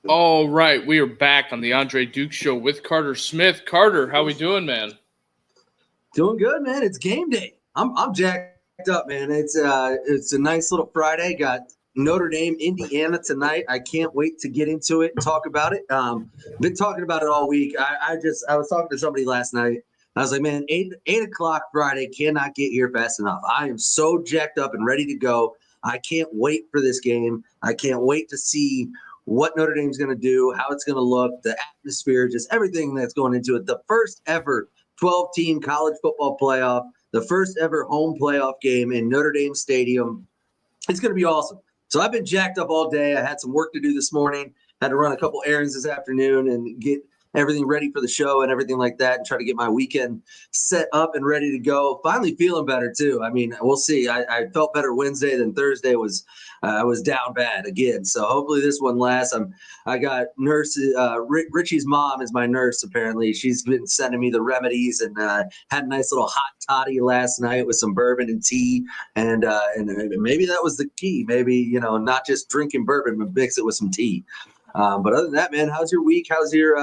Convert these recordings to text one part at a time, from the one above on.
All right, we are back on the Andre Duke Show with Carter Smith. Carter, how we doing, man? Doing good, man. It's game day. I'm jacked up, man. It's a nice little Friday. Got Notre Dame, Indiana tonight. I can't wait to get into it and talk about it. Been talking about it all week. I was talking to somebody last night. I was like, man, eight o'clock Friday cannot get here fast enough. I am so jacked up and ready to go. I can't wait for this game. I can't wait to see what Notre Dame's going to do, how it's going to look, the atmosphere, just everything that's going into it. The first ever 12-team college football playoff, the first ever home playoff game in Notre Dame Stadium. It's going to be awesome. So I've been jacked up all day. I had some work to do this morning, had to run a couple errands this afternoon and get everything ready for the show and everything like that, and try to get my weekend set up and ready to go. Finally feeling better too. I mean, we'll see. I felt better Wednesday than Thursday. I was down bad again. So hopefully this one lasts. I got nurse Richie's mom is my nurse. Apparently she's been sending me the remedies, and had a nice little hot toddy last night with some bourbon and tea, and maybe that was the key. Maybe not just drinking bourbon, but mix it with some tea. But other than that, man, how's your week? How's your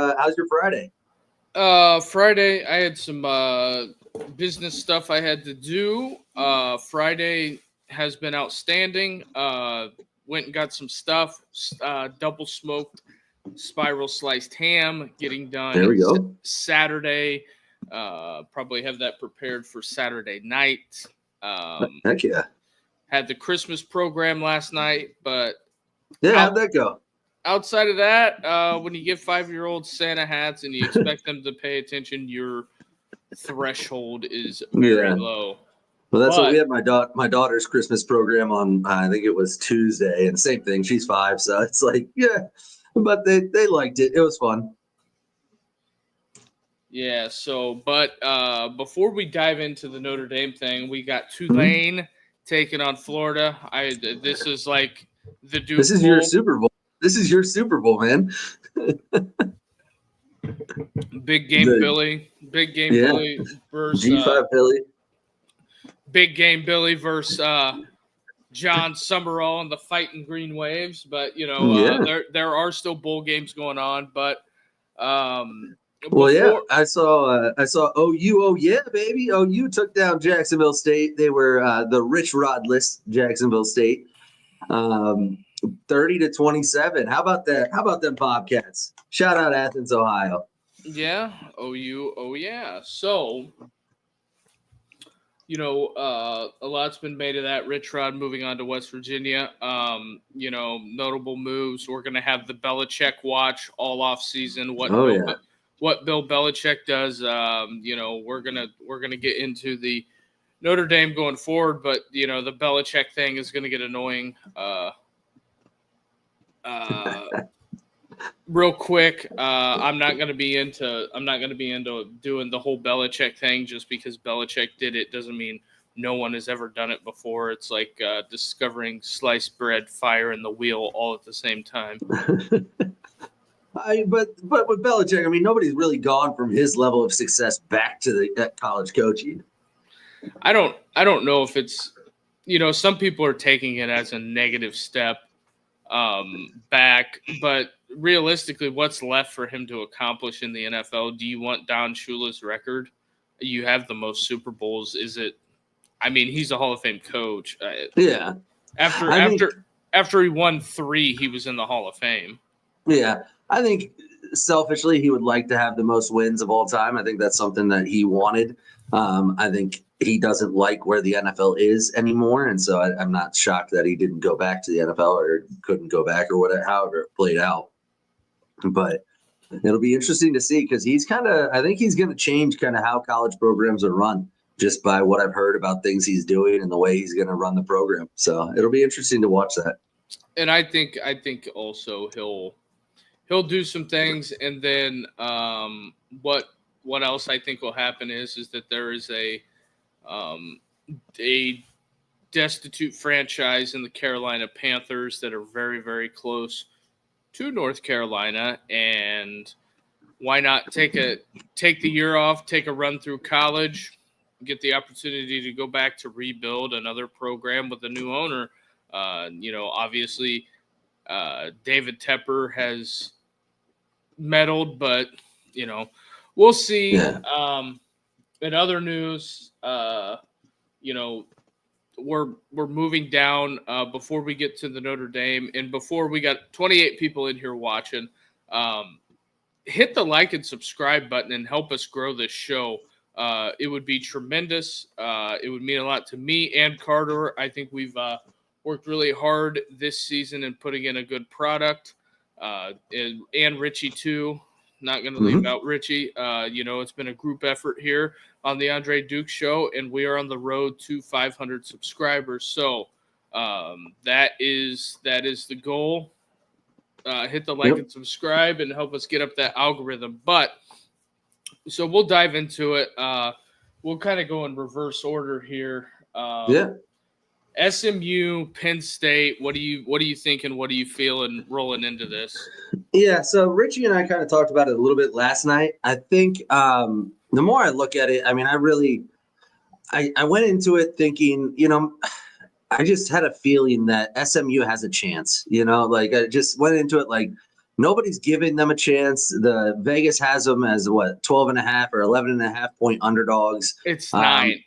Friday? Friday, I had some business stuff I had to do. Friday has been outstanding. Went and got some stuff. Double smoked spiral sliced ham getting done. There we go. Saturday. Probably have that prepared for Saturday night. Heck yeah. Had the Christmas program last night, but yeah, how'd that go? Outside of that, when you give 5-year-olds Santa hats and you expect them to pay attention, your threshold is very low. Well, that's what we had my daughter's Christmas program on. I think it was Tuesday, and same thing. She's 5, so it's like, yeah, but they liked it. It was fun. Yeah. So, but before we dive into the Notre Dame thing, we got Tulane taking on Florida. This is like the Duke. This is your Super Bowl. This is your Super Bowl, man. Big game Billy. Big game Billy versus G5 Billy. Big game Billy versus John Summerall and the Fighting Green Waves. But there are still bowl games going on. But I saw OU. Oh yeah, baby. OU took down Jacksonville State. They were the Rich Rod list Jacksonville State. 30-27. How about that? How about them Bobcats? Shout out Athens, Ohio. Yeah, OU. Oh yeah. So, a lot's been made of that. Rich Rod moving on to West Virginia. Notable moves. We're gonna have the Belichick watch all off season. What Bill Belichick does. We're gonna get into the Notre Dame going forward, but the Belichick thing is gonna get annoying. Real quick, I'm not gonna be into doing the whole Belichick thing. Just because Belichick did it doesn't mean no one has ever done it before. It's like discovering sliced bread, fire in the wheel, all at the same time. But with Belichick, I mean, nobody's really gone from his level of success back to that college coaching. I don't know if it's some people are taking it as a negative step back, but realistically, what's left for him to accomplish in the NFL? Do you want Don Shula's record? You have the most Super Bowls. Is it? I mean, he's a Hall of Fame coach. Yeah. After he won 3, he was in the Hall of Fame. Yeah, I think selfishly he would like to have the most wins of all time. I think that's something that he wanted. I think he doesn't like where the NFL is anymore, and so I'm not shocked that he didn't go back to the NFL or couldn't go back or whatever, however it played out. But it'll be interesting to see because I think he's going to change kind of how college programs are run just by what I've heard about things he's doing and the way he's going to run the program. So it'll be interesting to watch that. And I think also he'll do some things, and then what else I think will happen is that there is a destitute franchise in the Carolina Panthers that are very, very close to North Carolina, and why not take the year off, take a run through college, get the opportunity to go back to rebuild another program with a new owner. Obviously David Tepper has meddled, but we'll see. Yeah. In other news, we're moving down before we get to the Notre Dame, and before we got 28 people in here watching. Hit the like and subscribe button and help us grow this show. It would be tremendous. It would mean a lot to me and Carter. I think we've worked really hard this season in putting in a good product. And Richie too. Not going to leave out Richie. It's been a group effort here on the Andre Duke Show, and we are on the road to 500 subscribers. So that is the goal. Hit the like and subscribe and help us get up that algorithm. But so we'll dive into it. We'll kind of go in reverse order here. SMU, Penn State. What do you think and what are you feeling rolling into this? Yeah, so Richie and I kind of talked about it a little bit last night. I think the more I look at it, I mean, I went into it thinking, I just had a feeling that SMU has a chance, like I just went into it like nobody's giving them a chance. The Vegas has them as 12.5 or 11.5 point underdogs. It's nine.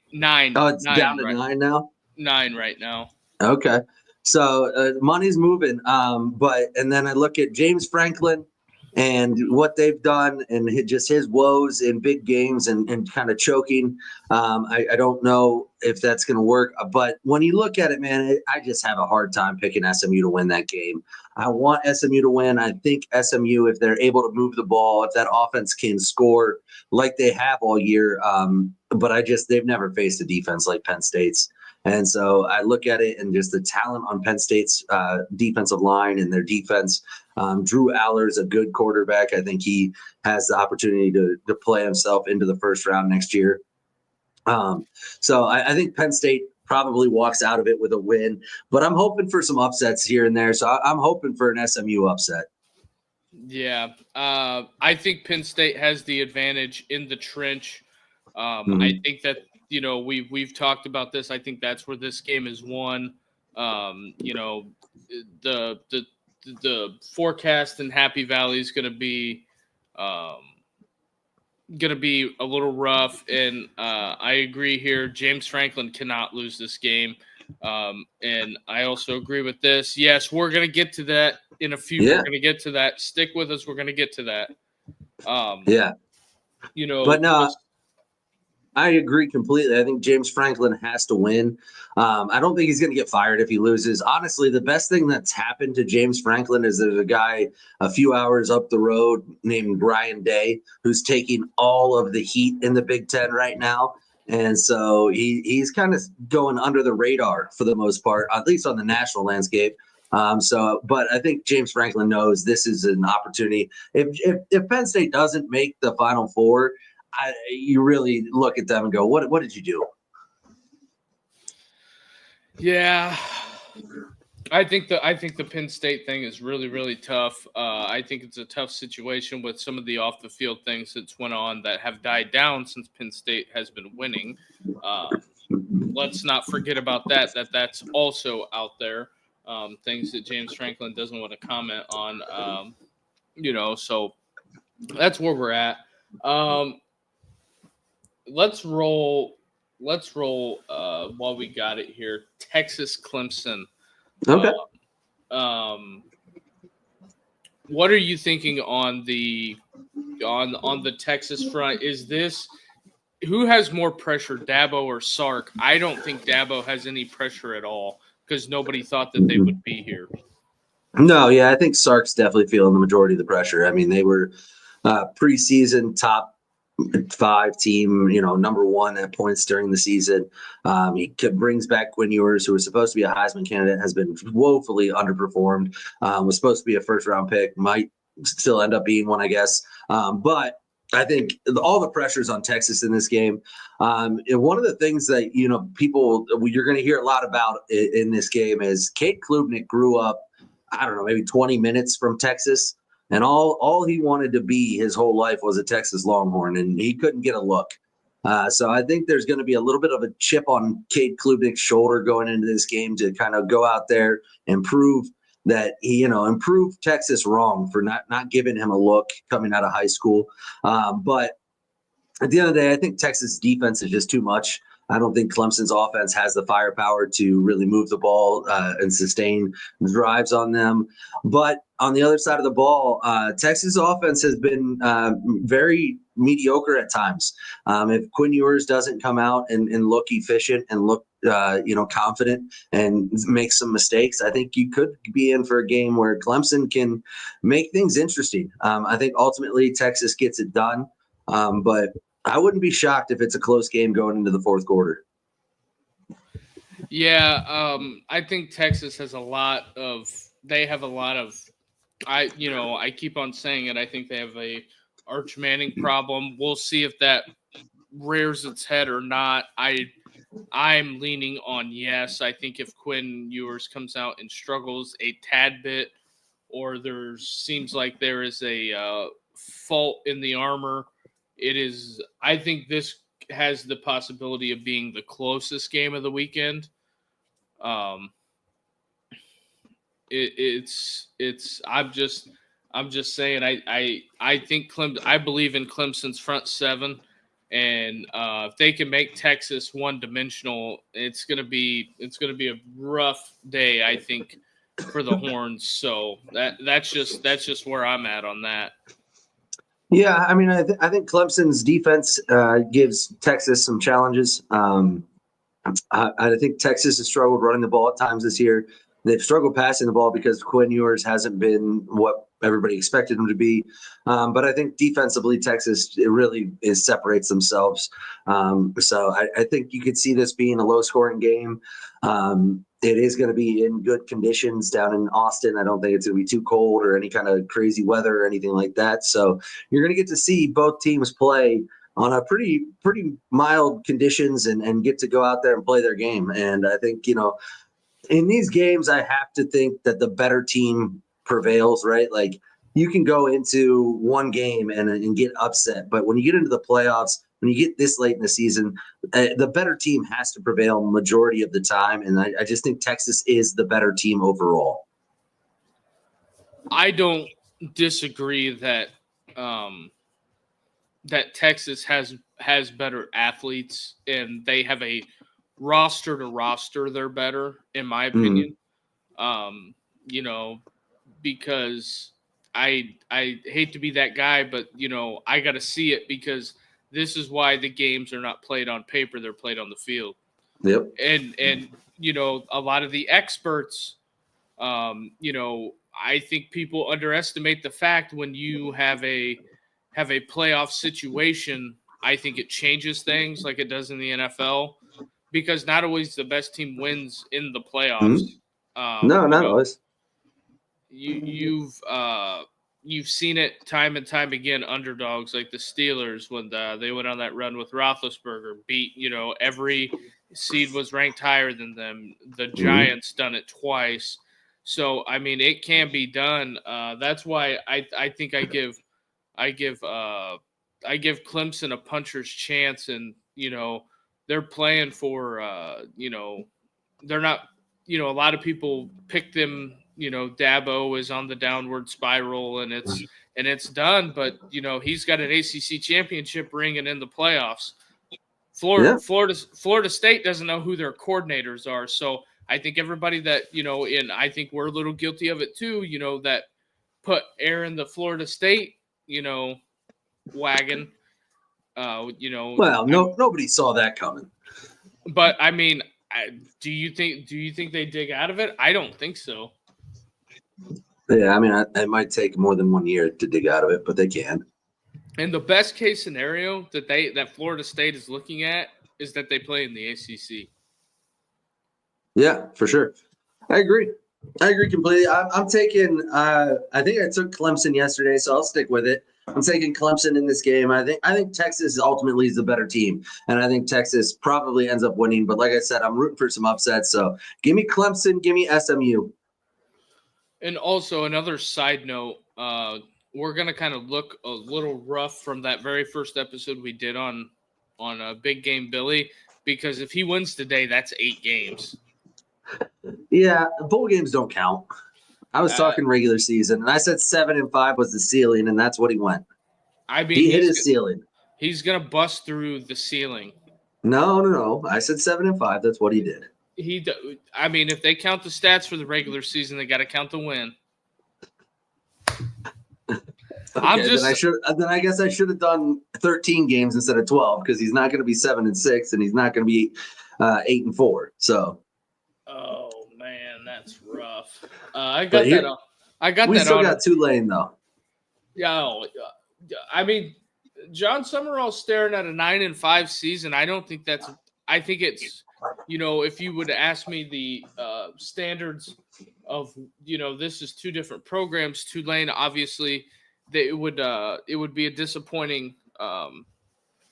Oh, it's nine, down to right? 9 now? 9 right now. Okay. So money's moving. And then I look at James Franklin and what they've done and just his woes in big games and kind of choking. I don't know if that's going to work. But when you look at it, man, I just have a hard time picking SMU to win that game. I want SMU to win. I think SMU, if they're able to move the ball, if that offense can score like they have all year. But they've never faced a defense like Penn State's. And so I look at it and just the talent on Penn State's defensive line and their defense. Drew Aller's a good quarterback. I think he has the opportunity to play himself into the first round next year. So I think Penn State probably walks out of it with a win. But I'm hoping for some upsets here and there. So I'm hoping for an SMU upset. Yeah. I think Penn State has the advantage in the trench. I think that we've talked about this. I think that's where this game is won. The forecast in Happy Valley is going to be a little rough, and I agree here. James Franklin cannot lose this game, and I also agree with this. Yes, we're going to get to that in a few. Yeah. We're going to get to that. Stick with us. We're going to get to that. But no. I agree completely. I think James Franklin has to win. I don't think he's going to get fired if he loses. Honestly, the best thing that's happened to James Franklin is there's a guy a few hours up the road named Brian Day who's taking all of the heat in the Big Ten right now. And so he's kind of going under the radar for the most part, at least on the national landscape. But I think James Franklin knows this is an opportunity. If Penn State doesn't make the Final Four, you really look at them and go, what did you do? Yeah, I think the Penn State thing is really, really tough. I think it's a tough situation with some of the off the field things that's went on that have died down since Penn State has been winning. Let's not forget about that. That's also out there. Things that James Franklin doesn't want to comment on. So that's where we're at. Let's roll while we got it here. Texas Clemson. Okay. What are you thinking on the Texas front? Is this who has more pressure, Dabo or Sark? I don't think Dabo has any pressure at all because nobody thought that they would be here. No, yeah, I think Sark's definitely feeling the majority of the pressure. I mean, they were preseason top 5 team, number 1 at points during the season. He brings back Quinn Ewers, who was supposed to be a Heisman candidate, has been woefully underperformed. Was supposed to be a first-round pick, might still end up being one, I guess. But I think all the pressure's on Texas in this game. And one of the things that people you're going to hear a lot about in this game is Cade Klubnik grew up, I don't know, maybe 20 minutes from Texas. And all he wanted to be his whole life was a Texas Longhorn, and he couldn't get a look. So I think there's going to be a little bit of a chip on Cade Klubnik's shoulder going into this game to kind of go out there and prove that he, improved Texas wrong for not giving him a look coming out of high school. But at the end of the day, I think Texas defense is just too much. I don't think Clemson's offense has the firepower to really move the ball and sustain drives on them. But on the other side of the ball, Texas offense has been very mediocre at times. If Quinn Ewers doesn't come out and look efficient and look confident and make some mistakes, I think you could be in for a game where Clemson can make things interesting. I think ultimately Texas gets it done, but I wouldn't be shocked if it's a close game going into the fourth quarter. Yeah, I think Texas has they have a lot of I keep on saying it. I think they have a Arch Manning problem. We'll see if that rears its head or not. I'm leaning on yes. I think if Quinn Ewers comes out and struggles a tad bit, or there seems like there is a fault in the armor, I think this has the possibility of being the closest game of the weekend. I'm just saying I think I believe in Clemson's front seven, and if they can make Texas one dimensional, it's gonna be a rough day, I think, for the Horns. So that's just where I'm at on that. Yeah, I mean, I think Clemson's defense gives Texas some challenges. I think Texas has struggled running the ball at times this year. They've struggled passing the ball because Quinn Ewers hasn't been what everybody expected him to be. But I think defensively, Texas separates themselves. So I think you could see this being a low-scoring game. It is going to be in good conditions down in Austin. I don't think it's going to be too cold or any kind of crazy weather or anything like that. So you're going to get to see both teams play on a pretty mild conditions and get to go out there and play their game. And I think, in these games, I have to think that the better team prevails, right? Like you can go into one game and get upset, but when you get into the playoffs, when you get this late in the season, the better team has to prevail majority of the time. And I just think Texas is the better team overall. I don't disagree that that Texas has better athletes and they have a roster to roster. They're better, in my opinion. Because I hate to be that guy, but I got to see it because this is why the games are not played on paper; they're played on the field. Yep. And a lot of the experts, I think people underestimate the fact when you have a playoff situation. I think it changes things like it does in the NFL because not always the best team wins in the playoffs. No, not always. You've seen it time and time again. Underdogs like the Steelers when they went on that run with Roethlisberger, beat every seed was ranked higher than them. The Giants done it twice, so I mean it can be done. That's why I think I give Clemson a puncher's chance, and they're playing for they're not a lot of people pick them. Dabo is on the downward spiral, and it's done. But he's got an ACC championship ring and in the playoffs. Florida State doesn't know who their coordinators are, so I think everybody that and I think we're a little guilty of it too. That put air in the Florida State wagon. Well, nobody saw that coming. But I mean, do you think they dig out of it? I don't think so. Yeah, I mean, it might take more than 1 year to dig out of it, but they can. And the best case scenario that Florida State is looking at is that they play in the ACC. Yeah, for sure. I agree completely. I'm taking. I think I took Clemson yesterday, so I'll stick with it. I'm taking Clemson in this game. I think Texas ultimately is the better team, and I think Texas probably ends up winning. But like I said, I'm rooting for some upsets. So give me Clemson, give me SMU. And also another side note, we're gonna kind of look a little rough from that very first episode we did on Big Game Billy, because if he wins today, that's 8 games. Yeah, bowl games don't count. I was talking regular season, and I said 7-5 was the ceiling, and that's what he went. I mean, he hit his ceiling. He's gonna bust through the ceiling. No. I said 7-5. That's what he did. I mean, if they count the stats for the regular season, they got to count the win. Okay, then I guess I should have done 13 games instead of 12 because he's not going to be 7-6 and he's not going to be 8-4. So. Oh man, that's rough. I got that. We still got Tulane though. Yeah, I mean, John Summerall's staring at a 9-5 season. I don't think that's. I think it's. If you would ask me the standards of, this is two different programs. Tulane, obviously, it would be a disappointing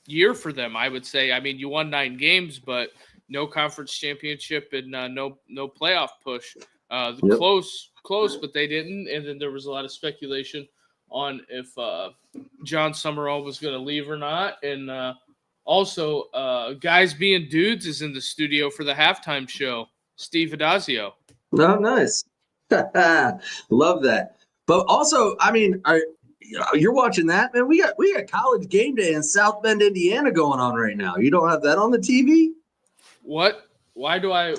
year for them. I would say. I mean, you won 9 games, but no conference championship and no playoff push. Close, but they didn't. And then there was a lot of speculation on if John Summerall was going to leave or not. And also, Guys Being Dudes is in the studio for the halftime show. Steve Adazio. Oh, nice. Love that. But also, I mean, you're watching that, man. We got College Game Day in South Bend, Indiana going on right now. You don't have that on the TV? What? Why do I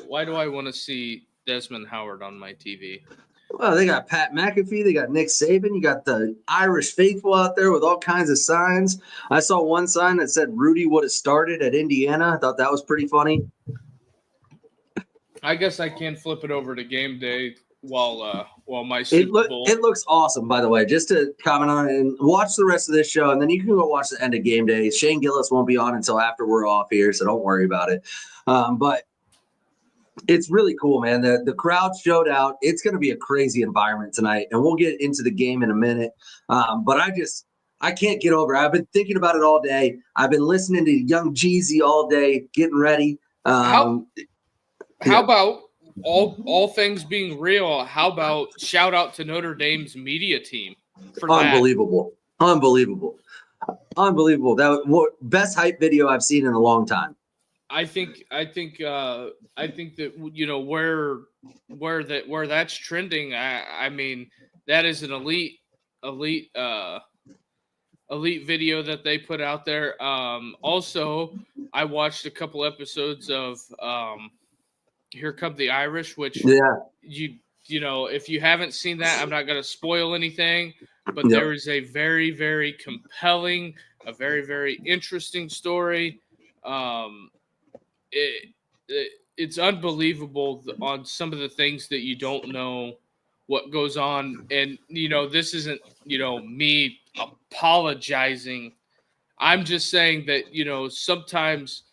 want to see Desmond Howard on my TV? Well, they got Pat McAfee. They got Nick Saban. You got the Irish faithful out there with all kinds of signs. I saw one sign that said Rudy would have started at Indiana. I thought that was pretty funny. I guess I can flip it over to Game Day while my Super Bowl. It looks awesome, by the way. Just to comment on it and watch the rest of this show, and then you can go watch the end of Game Day. Shane Gillis won't be on until after we're off here, so don't worry about it. But it's really cool, man. The crowd showed out. It's going to be a crazy environment tonight, and we'll get into the game in a minute. But I can't get over it. I've been thinking about it all day. I've been listening to Young Jeezy all day, getting ready. How about all things being real? How about shout out to Notre Dame's media team for Unbelievable. that? Unbelievable. That was best hype video I've seen in a long time. I think that where that's trending. I mean, that is an elite video that they put out there. Also, I watched a couple episodes of Here Come the Irish, which if you haven't seen that, I'm not going to spoil anything, but there is a very, very compelling, a very, very interesting story. It's unbelievable on some of the things that you don't know what goes on. And, this isn't, me apologizing. I'm just saying that, sometimes,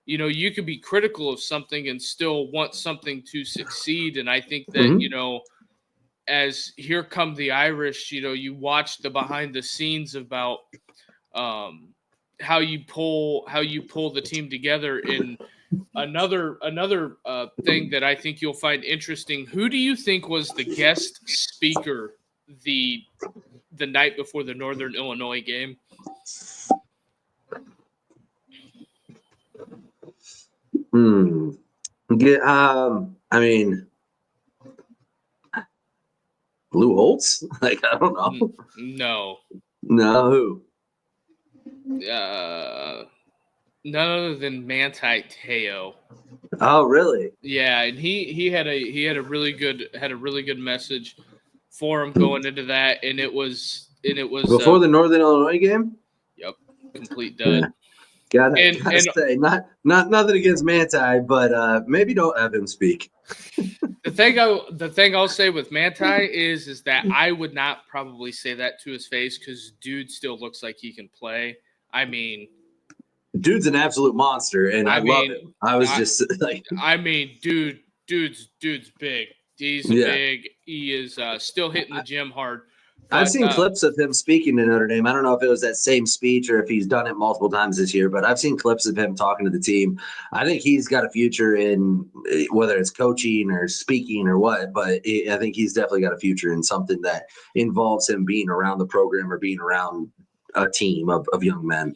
you can be critical of something and still want something to succeed. And I think that, as Here Come the Irish, you watch the behind the scenes about how you pull the team together. In another thing that I think you'll find interesting, who do you think was the guest speaker the night before the Northern Illinois game? I mean, Lou Holtz? I don't know. No, who? None other than Manti Te'o. Oh, really? Yeah, and he had a really good message for him going into that, and it was before the Northern Illinois game. Yep, complete dud. Gotta say, not nothing against Manti, but maybe don't have him speak. The thing I'll say with Manti is that I would not probably say that to his face because dude still looks like he can play. I mean, dude's an absolute monster, and I love him. I was just like, I mean, dude's big. He's big. He is still hitting the gym hard. But, I've seen clips of him speaking to Notre Dame. I don't know if it was that same speech or if he's done it multiple times this year, but I've seen clips of him talking to the team. I think he's got a future in whether it's coaching or speaking or what, but I think he's definitely got a future in something that involves him being around the program or being around a team of young men.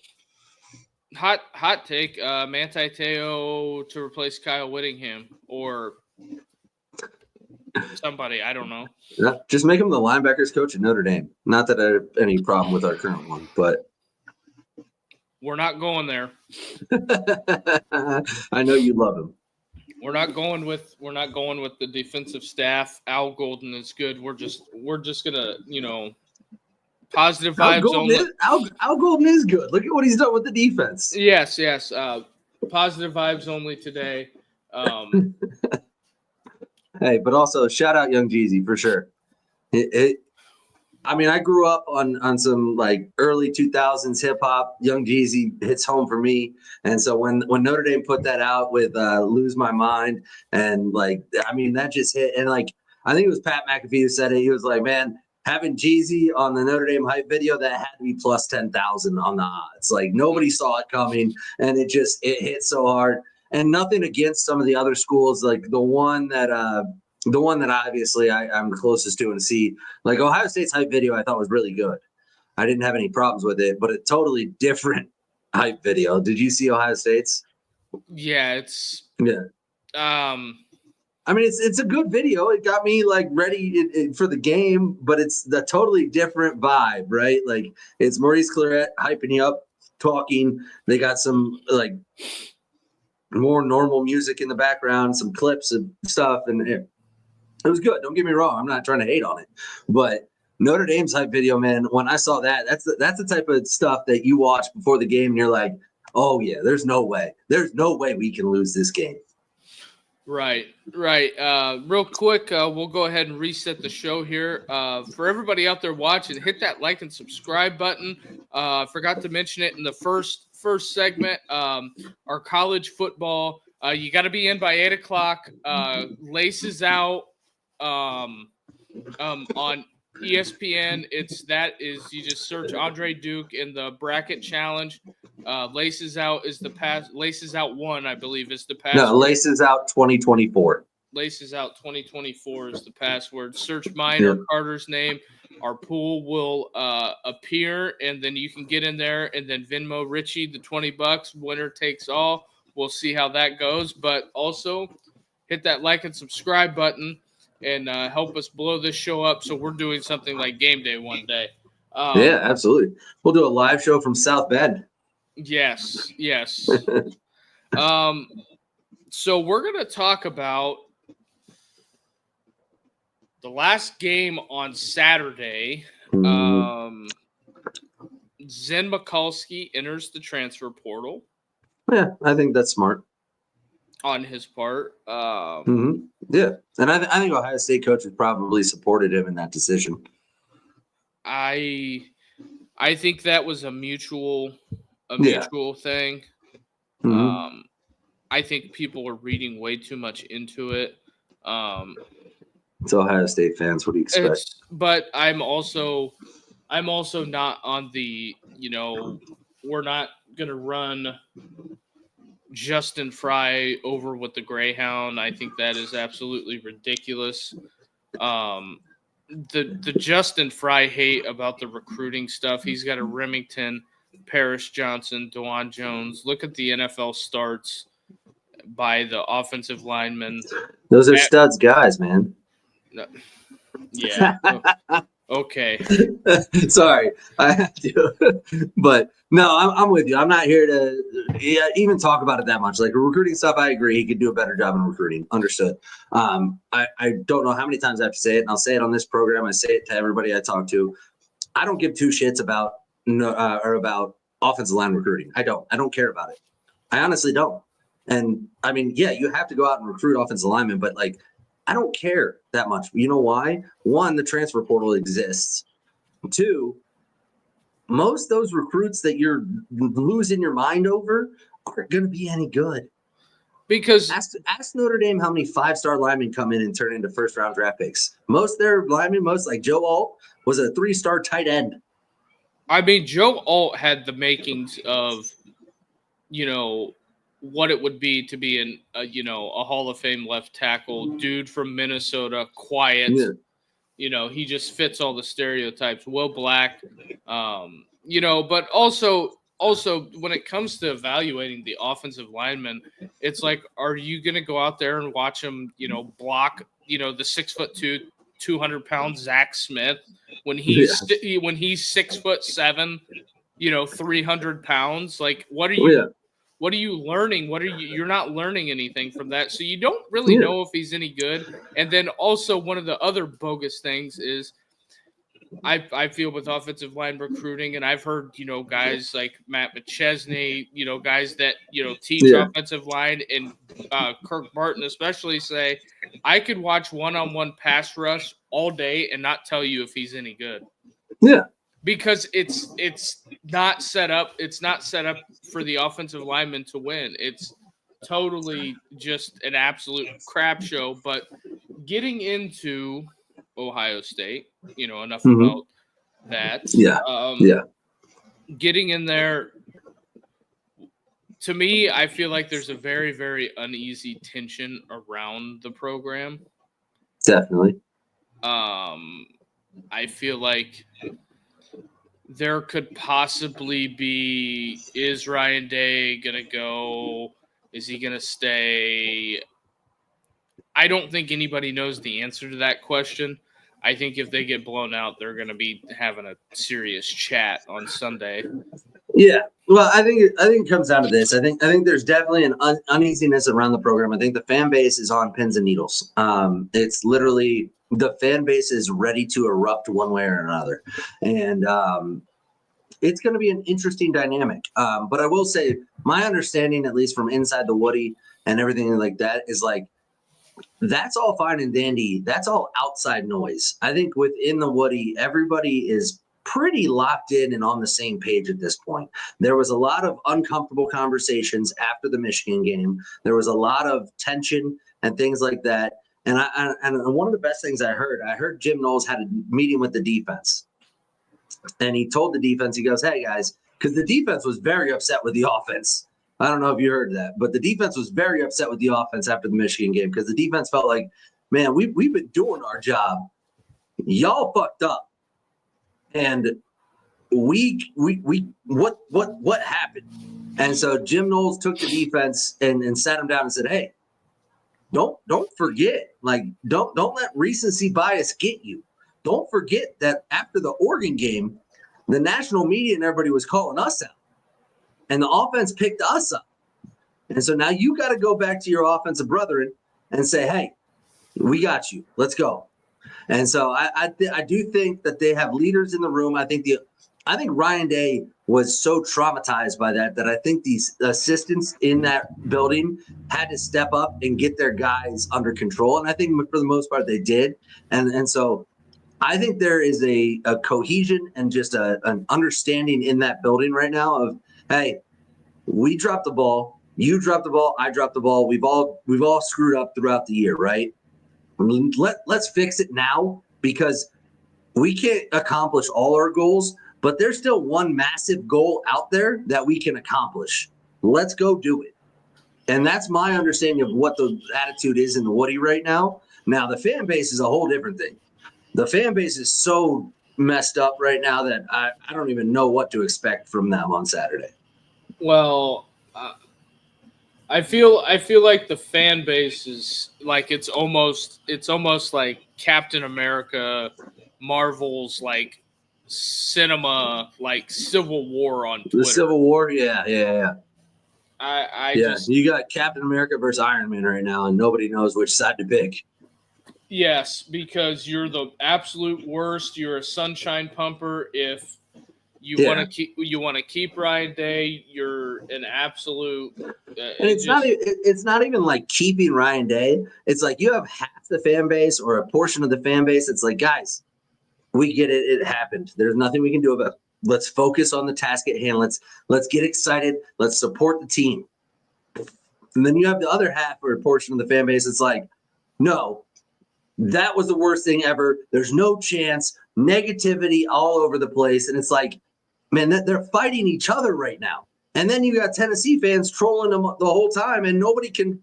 Hot take, Manti Te'o to replace Kyle Whittingham, or somebody. I don't know. Yeah, just make him the linebackers coach at Notre Dame. Not that I have any problem with our current one, but we're not going there. I know you love him. We're not going with the defensive staff. Al Golden is good. We're just gonna, positive vibes only. Al Golden is good. Look at what he's done with the defense. Yes. Positive vibes only today. Hey, but also shout out Young Jeezy for sure. I grew up on some like early 2000s hip hop. Young Jeezy hits home for me. And so when Notre Dame put that out with Lose My Mind, and that just hit. And like, I think it was Pat McAfee who said it. He was like, man, having Jeezy on the Notre Dame hype video, that had to be plus 10,000 on the odds. Like nobody saw it coming, and it hit so hard. And nothing against some of the other schools, like the one that obviously I'm closest to and see, like Ohio State's hype video, I thought was really good. I didn't have any problems with it, but a totally different hype video. Did you see Ohio State's? Yeah, it's a good video. It got me like ready for the game, but it's the totally different vibe, right? Like it's Maurice Claret hyping you up, talking. They got some like more normal music in the background, some clips and stuff, and it was good. Don't get me wrong. I'm not trying to hate on it, but Notre Dame's hype video, man, when I saw that, that's the type of stuff that you watch before the game and you're like, oh yeah, there's no way we can lose this game. Right. Real quick, we'll go ahead and reset the show here. For everybody out there watching, hit that like and subscribe button. Forgot to mention it in the first segment. Our college football, you got to be in by 8:00. Laces out on ESPN. You just search Andre Duke in the bracket challenge. Laces Out is the pass. Laces Out 1, I believe, is the password. No, Laces Out 2024. Laces Out 2024 is the password. Search mine or Carter's name. Our pool will appear, and then you can get in there and then Venmo Richie the $20. Winner takes all. We'll see how that goes. But also hit that like and subscribe button and help us blow this show up so we're doing something like Game Day one day. Yeah, absolutely. We'll do a live show from South Bend. Yes. So we're going to talk about the last game on Saturday. Zen Mikulski enters the transfer portal. Yeah, I think that's smart. On his part. Yeah, and I think Ohio State coaches probably supported him in that decision. I think that was a mutual thing. I think people are reading way too much into it. It's Ohio State fans. What do you expect? But I'm also not on the, we're not going to run Justin Fry over with the Greyhound. I think that is absolutely ridiculous. The Justin Fry hate about the recruiting stuff. He's got a Remington, Paris Johnson, DeJuan Jones. Look at the NFL starts by the offensive linemen. Those are studs guys, man. Yeah. Okay. Sorry, I have to. But no, I'm with you. I'm not here to even talk about it that much. Like recruiting stuff, I agree. He could do a better job in recruiting. Understood. I don't know how many times I have to say it, and I'll say it on this program. I say it to everybody I talk to. I don't give two shits about offensive line recruiting. I don't care about it. I honestly don't. And I mean, yeah, you have to go out and recruit offensive linemen, but like, I don't care that much. You know why? One, the transfer portal exists. Two, most of those recruits that you're losing your mind over aren't going to be any good. Because ask Notre Dame how many 5-star linemen come in and turn into first-round draft picks. Most of their linemen, like Joe Alt, was a 3-star tight end. I mean, Joe Alt had the makings of, what it would be to be a Hall of Fame left tackle, dude from Minnesota, quiet. Yeah. He just fits all the stereotypes. Will Black, but also when it comes to evaluating the offensive linemen, it's like, are you going to go out there and watch them, block the 6'2", 200-pound Zach Smith when he's 6'7", 300 pounds. Like, what are you? What are you learning? You're not learning anything from that. So you don't really know if he's any good. And then also one of the other bogus things is I feel with offensive line recruiting, and I've heard, guys like Matt McChesney, guys that, teach offensive line, and Kirk Barton especially say, I could watch one-on-one pass rush all day and not tell you if he's any good. Yeah. Because it's not set up. It's not set up for the offensive lineman to win. It's totally just an absolute crap show. But getting into Ohio State, enough about that. Yeah. Getting in there, to me, I feel like there's a very, very uneasy tension around the program. Definitely. I feel like there could possibly be, is Ryan Day going to go? Is he going to stay? I don't think anybody knows the answer to that question. I think if they get blown out, they're going to be having a serious chat on Sunday. Yeah. Well, I think it comes down to this. I think there's definitely an uneasiness around the program. I think the fan base is on pins and needles. It's literally the fan base is ready to erupt one way or another. And it's going to be an interesting dynamic. But I will say my understanding, at least from inside the Woody and everything like that, is like, that's all fine and dandy. That's all outside noise. I think within the Woody, everybody is pretty locked in and on the same page at this point. There was a lot of uncomfortable conversations after the Michigan game. There was a lot of tension and things like that. And one of the best things I heard Jim Knowles had a meeting with the defense. And he told the defense, he goes, hey, guys, because the defense was very upset with the offense. I don't know if you heard that, but the defense was very upset with the offense after the Michigan game because the defense felt like, man, we've been doing our job. Y'all fucked up. And what happened? And so Jim Knowles took the defense and sat him down and said, hey, don't forget, like, don't let recency bias get you. Don't forget that after the Oregon game, the national media and everybody was calling us out. And the offense picked us up. And so now you got to go back to your offensive brethren and say, hey, we got you. Let's go. And so I do think that they have leaders in the room. I think Ryan Day was so traumatized by that I think these assistants in that building had to step up and get their guys under control. And I think for the most part they did. And so I think there is a cohesion and just an understanding in that building right now of, hey, we dropped the ball, you dropped the ball, I dropped the ball. We've all screwed up throughout the year, right? Let's fix it now because we can't accomplish all our goals, but there's still one massive goal out there that we can accomplish. Let's go do it. And that's my understanding of what the attitude is in the Woody right now. Now, the fan base is a whole different thing. The fan base is so messed up right now that I don't even know what to expect from them on Saturday. Well, I feel like the fan base is like it's almost like Captain America, Marvel's like cinema, like Civil War on Twitter. The Civil War, yeah. Just, you got Captain America versus Iron Man right now, and nobody knows which side to pick. Yes, because you're the absolute worst. You're a sunshine pumper. If you want to keep Ryan Day, you're an absolute. And it's not even like keeping Ryan Day. It's like you have half the fan base or a portion of the fan base. It's like, guys, we get it. It happened. There's nothing we can do about it. Let's focus on the task at hand. Let's get excited. Let's support the team. And then you have the other half or a portion of the fan base. It's like, no. That was the worst thing ever. There's no chance. Negativity all over the place. And it's like, man, they're fighting each other right now. And then you got Tennessee fans trolling them the whole time, and nobody can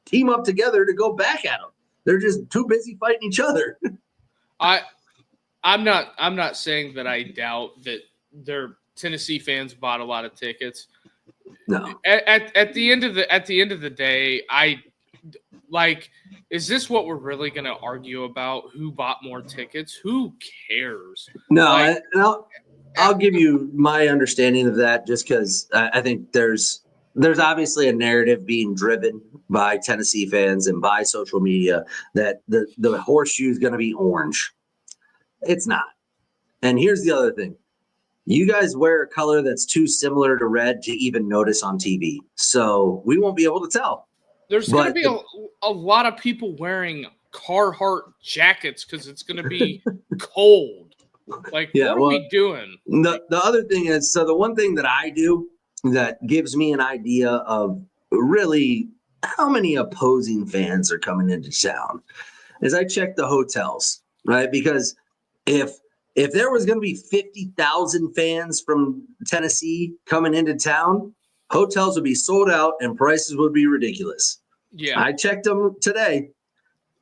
team up together to go back at them. They're just too busy fighting each other. I'm not saying that I doubt that their Tennessee fans bought a lot of tickets. No. At the end of the day, like, is this what we're really going to argue about? Who bought more tickets? Who cares? No, like, I'll give you my understanding of that, just because I think there's obviously a narrative being driven by Tennessee fans and by social media that the horseshoe is going to be orange. It's not. And here's the other thing. You guys wear a color that's too similar to red to even notice on TV. So we won't be able to tell. There's going to be a lot of people wearing Carhartt jackets because it's going to be cold. Like, what are we doing? The other thing is, so the one thing that I do that gives me an idea of really how many opposing fans are coming into town is I check the hotels, right? Because if there was going to be 50,000 fans from Tennessee coming into town, hotels would be sold out and prices would be ridiculous. Yeah. I checked them today.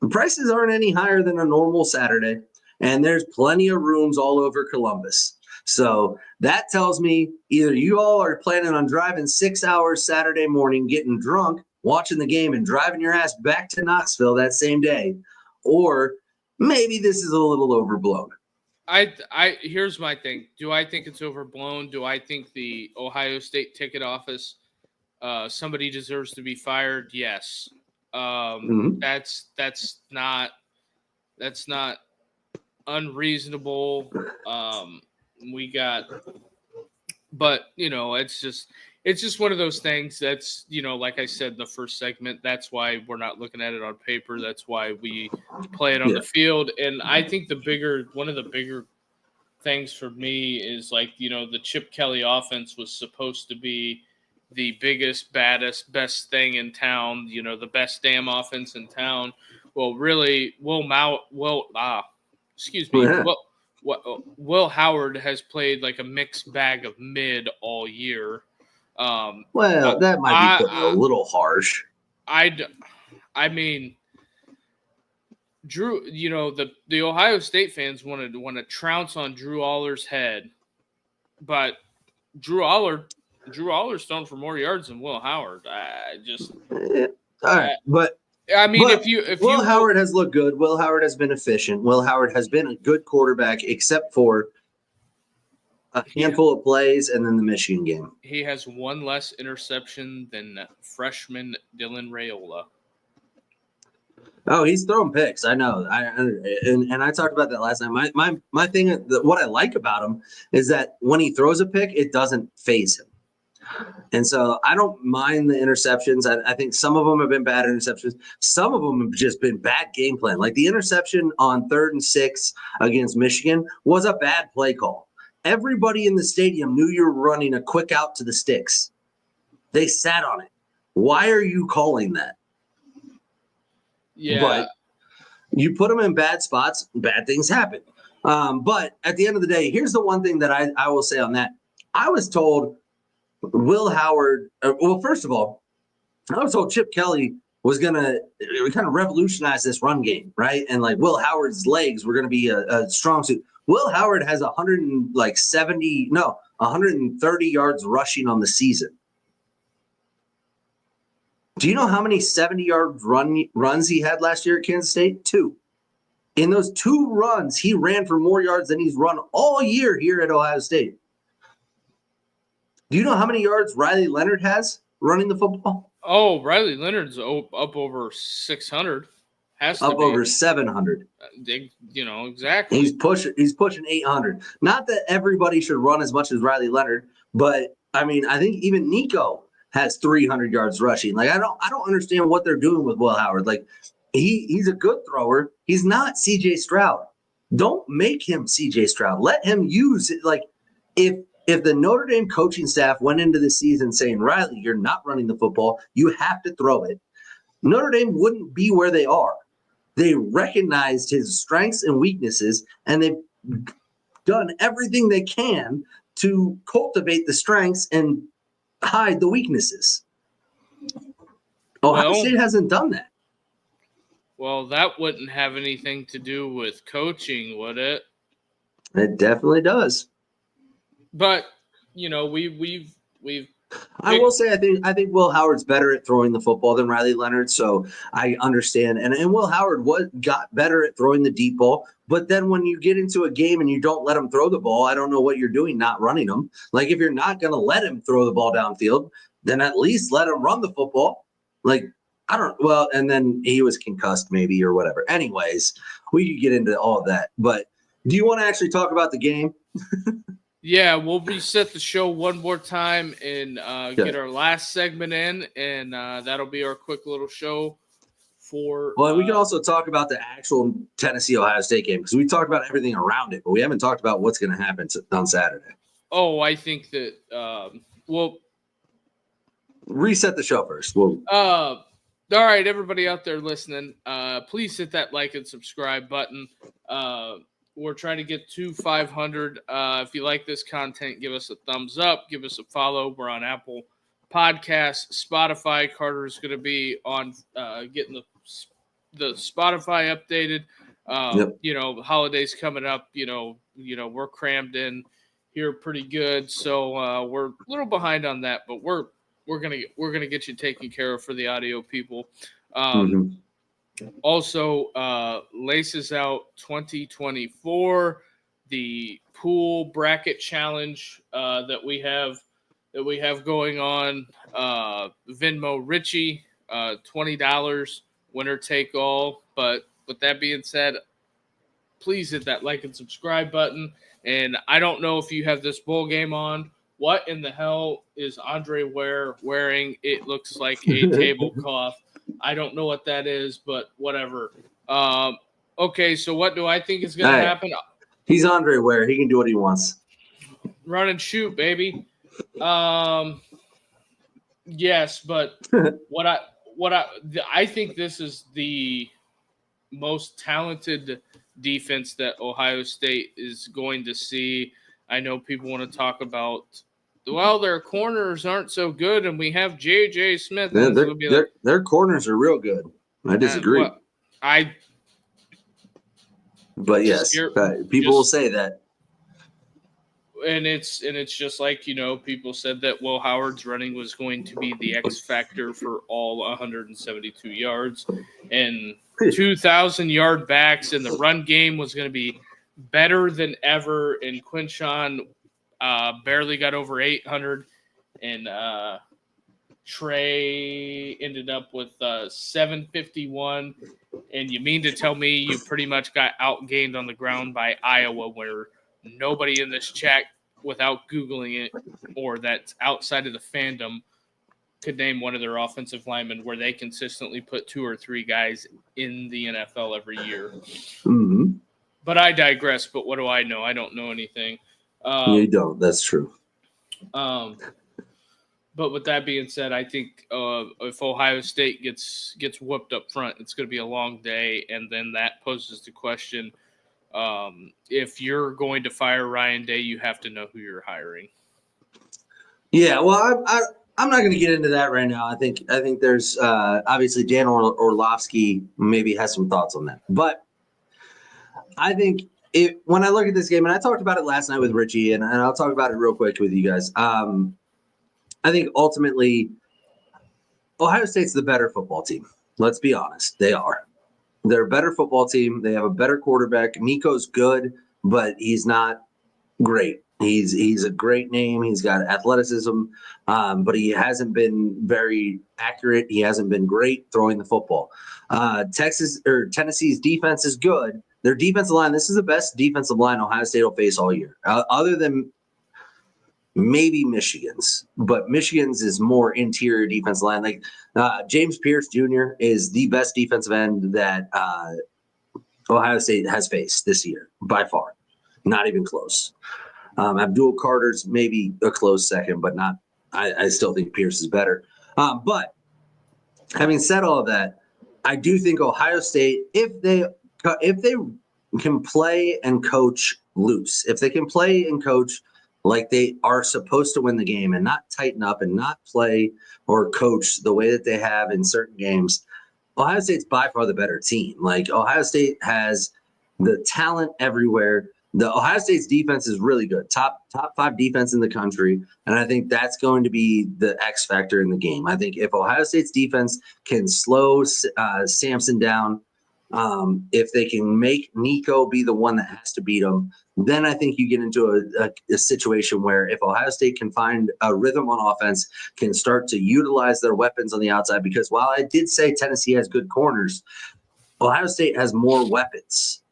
The prices aren't any higher than a normal Saturday, and there's plenty of rooms all over Columbus. So that tells me either you all are planning on driving 6 hours Saturday morning, getting drunk, watching the game, and driving your ass back to Knoxville that same day, or maybe this is a little overblown. Here's my thing. Do I think it's overblown? Do I think the Ohio State ticket office, somebody deserves to be fired? Yes. That's not unreasonable. But it's just one of those things that's, like I said in the first segment, that's why we're not looking at it on paper. That's why we play it on the field. And I think one of the bigger things for me is, like, the Chip Kelly offense was supposed to be the biggest, baddest, best thing in town, the best damn offense in town. Well, really, Will Howard has played like a mixed bag of mid all year. That might be a little harsh. I mean, Drew, the Ohio State fans want to trounce on Drew Aller's head, but Drew Aller's thrown for more yards than Will Howard. All right, but I mean, Will Howard has looked good. Will Howard has been efficient. Will Howard has been a good quarterback, except for a handful of plays and then the Michigan game. He has one less interception than freshman Dylan Raiola. Oh, he's throwing picks. I know. And I talked about that last night. My thing, what I like about him is that when he throws a pick, it doesn't faze him. And so I don't mind the interceptions. I think some of them have been bad interceptions. Some of them have just been bad game plan. Like the interception on 3rd and 6 against Michigan was a bad play call. Everybody in the stadium knew you were running a quick out to the sticks. They sat on it. Why are you calling that? Yeah. But you put them in bad spots, bad things happen. But at the end of the day, here's the one thing that I will say on that. I was told Will Howard, first of all, I was told Chip Kelly was going to kind of revolutionize this run game, right? And like Will Howard's legs were going to be a strong suit. Will Howard has 130 yards rushing on the season. Do you know how many 70-yard runs he had last year at Kansas State? 2. In those 2 runs, he ran for more yards than he's run all year here at Ohio State. Do you know how many yards Riley Leonard has running the football? Oh, Riley Leonard's up over 600. Has to up be. Over 700. Exactly. He's pushing 800. Not that everybody should run as much as Riley Leonard, but I mean, I think even Nico has 300 yards rushing. Like I don't understand what they're doing with Will Howard. Like he's a good thrower. He's not CJ Stroud. Don't make him CJ Stroud. Let him use it. Like if the Notre Dame coaching staff went into the season saying, Riley, you're not running the football, you have to throw it, Notre Dame wouldn't be where they are. They recognized his strengths and weaknesses, and they've done everything they can to cultivate the strengths and hide the weaknesses. Ohio State hasn't done that. Well, that wouldn't have anything to do with coaching, would it? It definitely does. But we've I will say I think Will Howard's better at throwing the football than Riley Leonard, so I understand. And Will Howard got better at throwing the deep ball, but then when you get into a game and you don't let him throw the ball, I don't know what you're doing not running him. Like if you're not going to let him throw the ball downfield, then at least let him run the football. Like and then he was concussed maybe or whatever. Anyways, we could get into all of that, but do you want to actually talk about the game? Yeah, we'll reset the show one more time and get our last segment in, and that'll be our quick little show for. Well, we can also talk about the actual Tennessee-Ohio State game because we talked about everything around it, but we haven't talked about what's going to happen on Saturday. Oh, I think that we'll reset the show first. All right, everybody out there listening, please hit that like and subscribe button. We're trying to get to 500. If you like this content, give us a thumbs up. Give us a follow. We're on Apple Podcasts, Spotify. Carter's going to be on getting the Spotify updated. Yep. You know, holidays coming up. You know, we're crammed in here pretty good, so we're a little behind on that, but we're gonna get you taken care of for the audio people. Also, Laces Out 2024, the pool bracket challenge that we have going on. Venmo Richie, $20, winner take all. But with that being said, please hit that like and subscribe button. And I don't know if you have this bowl game on. What in the hell is Andre wearing? It looks like a tablecloth. I don't know what that is, but whatever. Okay, so what do I think is going to happen? He's Andre Ware. He can do what he wants. Run and shoot, baby. Yes, but I think this is the most talented defense that Ohio State is going to see. I know people want to talk about, well, their corners aren't so good, and we have J.J. Smith. Their corners are real good. I disagree. But yes, people will say that. And it's just like, people said that Will Howard's running was going to be the X factor for all 172 yards and 2,000-yard backs, and the run game was going to be better than ever. And Quinshawn barely got over 800, and Trey ended up with 751. And you mean to tell me you pretty much got outgained on the ground by Iowa, where nobody in this chat, without Googling it, or that's outside of the fandom, could name one of their offensive linemen where they consistently put 2 or 3 guys in the NFL every year. Mm-hmm. But I digress. But what do I know? I don't know anything. You don't. That's true. But with that being said, I think if Ohio State gets whooped up front, it's going to be a long day, and then that poses the question: if you're going to fire Ryan Day, you have to know who you're hiring. Yeah, well, I'm not going to get into that right now. I think there's obviously Dan Orlovsky maybe has some thoughts on that, but I think when I look at this game, and I talked about it last night with Richie, and I'll talk about it real quick with you guys. I think ultimately Ohio State's the better football team. Let's be honest. They are. They're a better football team. They have a better quarterback. Nico's good, but he's not great. He's a great name. He's got athleticism, but he hasn't been very accurate. He hasn't been great throwing the football. Tennessee's defense is good. Their defensive line, this is the best defensive line Ohio State will face all year, other than maybe Michigan's. But Michigan's is more interior defensive line. Like James Pierce Jr. is the best defensive end that Ohio State has faced this year by far. Not even close. Abdul Carter's maybe a close second, but not. I still think Pierce is better. But having said all of that, I do think Ohio State, if they can play and coach loose, if they can play and coach like they are supposed to win the game and not tighten up and not play or coach the way that they have in certain games, Ohio State's by far the better team. Like Ohio State has the talent everywhere. the Ohio State's defense is really good. Top 5 defense in the country. And I think that's going to be the X factor in the game. I think if Ohio State's defense can slow Samson down, if they can make Nico be the one that has to beat him, then I think you get into a situation where if Ohio State can find a rhythm on offense, can start to utilize their weapons on the outside, because while I did say Tennessee has good corners, Ohio State has more weapons.